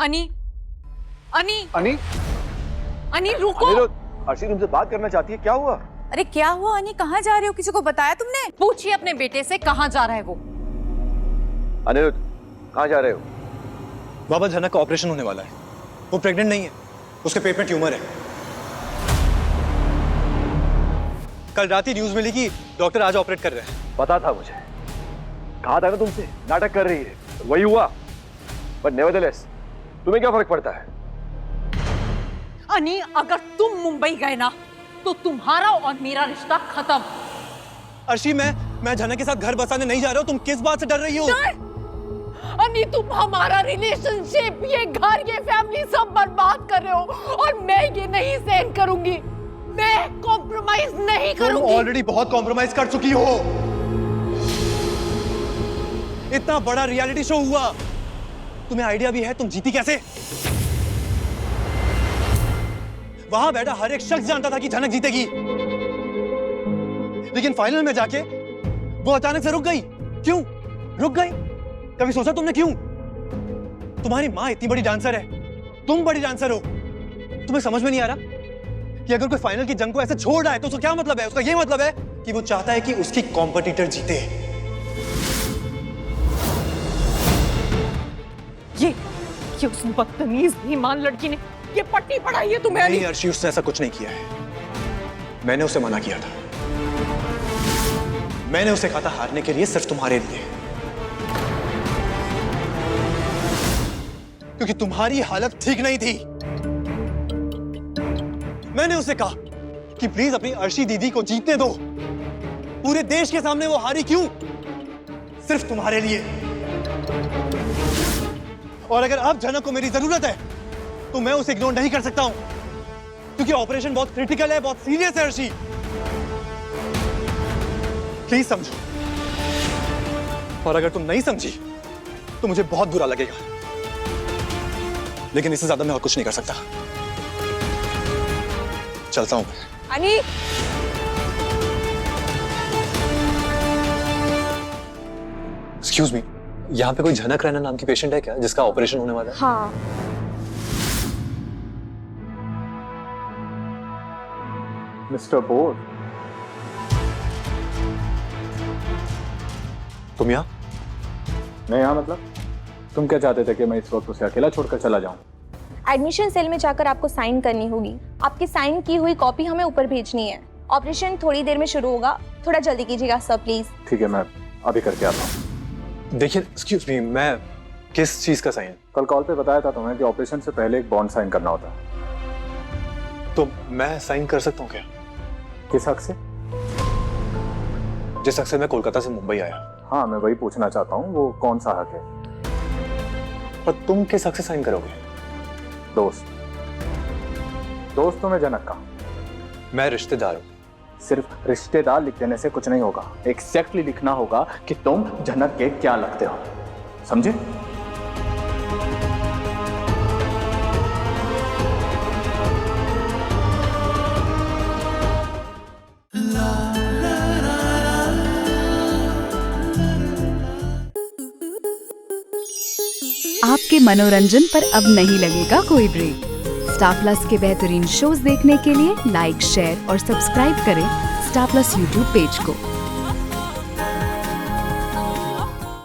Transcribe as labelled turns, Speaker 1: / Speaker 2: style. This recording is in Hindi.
Speaker 1: अनी, अनी,
Speaker 2: अनी,
Speaker 1: अनी रुको।
Speaker 2: अर्शी तुमसे बात करना चाहती है, क्या हुआ?
Speaker 3: अरे क्या हुआ अनी, कहाँ जा रहे हो? किसी को बताया तुमने?
Speaker 1: पूछिए अपने बेटे से कहाँ जा रहा है वो।
Speaker 2: अनिरुद्ध, कहाँ जा रहे हो?
Speaker 4: बाबा, झनक का ऑपरेशन होने वाला है। वो प्रेग्नेंट नहीं है, उसके पेट में ट्यूमर है। कल रात ही न्यूज मिली कि डॉक्टर आज ऑपरेट कर रहे हैं।
Speaker 2: पता था मुझे, कहा था ना तुमसे, नाटक कर रही है, वही हुआ। बट नेवरदलेस, तुम्हें क्या फर्क पड़ता है?
Speaker 1: अनी, अगर तुम मुंबई गए ना तो तुम्हारा और मेरा रिश्ता खत्म।
Speaker 4: अर्शी, मैं झनक के साथ घर बसाने नहीं जा रहा हूँ। तुम किस बात से डर रही हो?
Speaker 1: अनी, तुम हमारा रिलेशनशिप, ये घर, ये फैमिली सब बर्बाद कर रहे हो और मैं ये नहीं सहन करूंगी। मैं कॉम्प्रोमाइज नहीं करूंगी।
Speaker 4: तुम ऑलरेडी बहुत कॉम्प्रोमाइज कर चुकी हो। इतना बड़ा रियलिटी शो हुआ, तुम्हें आइडिया भी है तुम जीती कैसे? वहां बैठा हर एक शख्स जानता था कि झनक जीतेगी, लेकिन फाइनल में जाके वो अचानक से रुक गई। क्यों रुक गई? कभी सोचा तुमने क्यों? तुम्हारी माँ इतनी बड़ी डांसर है, तुम बड़ी डांसर हो। तुम्हें समझ में नहीं आ रहा कि अगर कोई फाइनल की जंग को ऐसे छोड़ रहा है तो उसका क्या मतलब है? उसका ये मतलब है कि वो चाहता है कि उसकी कॉम्पिटिटर जीते।
Speaker 1: ये उस बदतमीज बेईमान लड़की ने ये पट्टी पढ़ाई है तुम्हें?
Speaker 4: नहीं अर्शी, उसने ऐसा कुछ नहीं किया है। मैंने उसे मना किया था। मैंने उसे कहा था हारने के लिए, सिर्फ तुम्हारे लिए, क्योंकि तुम्हारी हालत ठीक नहीं थी। मैंने उसे कहा कि प्लीज अपनी अर्शी दीदी को जीतने दो। पूरे देश के सामने वो हारी क्यों? सिर्फ तुम्हारे लिए। और अगर अब झनक को मेरी जरूरत है तो मैं उसे इग्नोर नहीं कर सकता हूं, क्योंकि ऑपरेशन बहुत क्रिटिकल है, बहुत सीरियस है। अर्शी, प्लीज समझो। और अगर तुम नहीं समझी तो मुझे बहुत बुरा लगेगा, लेकिन इससे ज्यादा मैं और कुछ नहीं कर सकता। चलता हूं मैं।
Speaker 1: अनी,
Speaker 4: एक्सक्यूज मी, यहाँ पे कोई झनक रैना नाम की पेशेंट है क्या जिसका ऑपरेशन होने वाला है?
Speaker 3: हाँ।
Speaker 2: मिस्टर बोर,
Speaker 4: तुम यहाँ?
Speaker 2: मैं यहाँ मतलब? तुम क्या चाहते थे कि मैं इस वक्त उसे अकेला छोड़कर चला जाऊं?
Speaker 3: एडमिशन सेल में जाकर आपको साइन करनी होगी। आपकी साइन की हुई कॉपी हमें ऊपर भेजनी है। ऑपरेशन थोड़ी देर में शुरू होगा, थोड़ा जल्दी कीजिएगा सर प्लीज।
Speaker 2: ठीक है, मैं अभी करके आता हूँ।
Speaker 4: देखिए, एक्सक्यूज मी, मैं किस चीज का साइन?
Speaker 2: कल कॉल पे बताया था तुम्हें कि ऑपरेशन से पहले एक बॉन्ड साइन करना होता है।
Speaker 4: तो मैं साइन कर सकता हूँ क्या?
Speaker 2: किस हक से?
Speaker 4: जिस हक से मैं कोलकाता से मुंबई आया।
Speaker 2: हाँ, मैं वही पूछना चाहता हूँ, वो कौन सा हक है?
Speaker 4: पर तुम किस हक से साइन करोगे?
Speaker 2: दोस्त तुम्हें झनक का।
Speaker 4: मैं रिश्तेदार हूँ।
Speaker 2: सिर्फ रिश्तेदार लिख देने से कुछ नहीं होगा, एग्जैक्टली लिखना होगा कि तुम झनक के क्या लगते हो, समझे?
Speaker 5: आपके मनोरंजन पर अब नहीं लगेगा कोई ब्रेक। स्टार प्लस के बेहतरीन शोज देखने के लिए लाइक, शेयर और सब्सक्राइब करें स्टार प्लस यूट्यूब पेज को।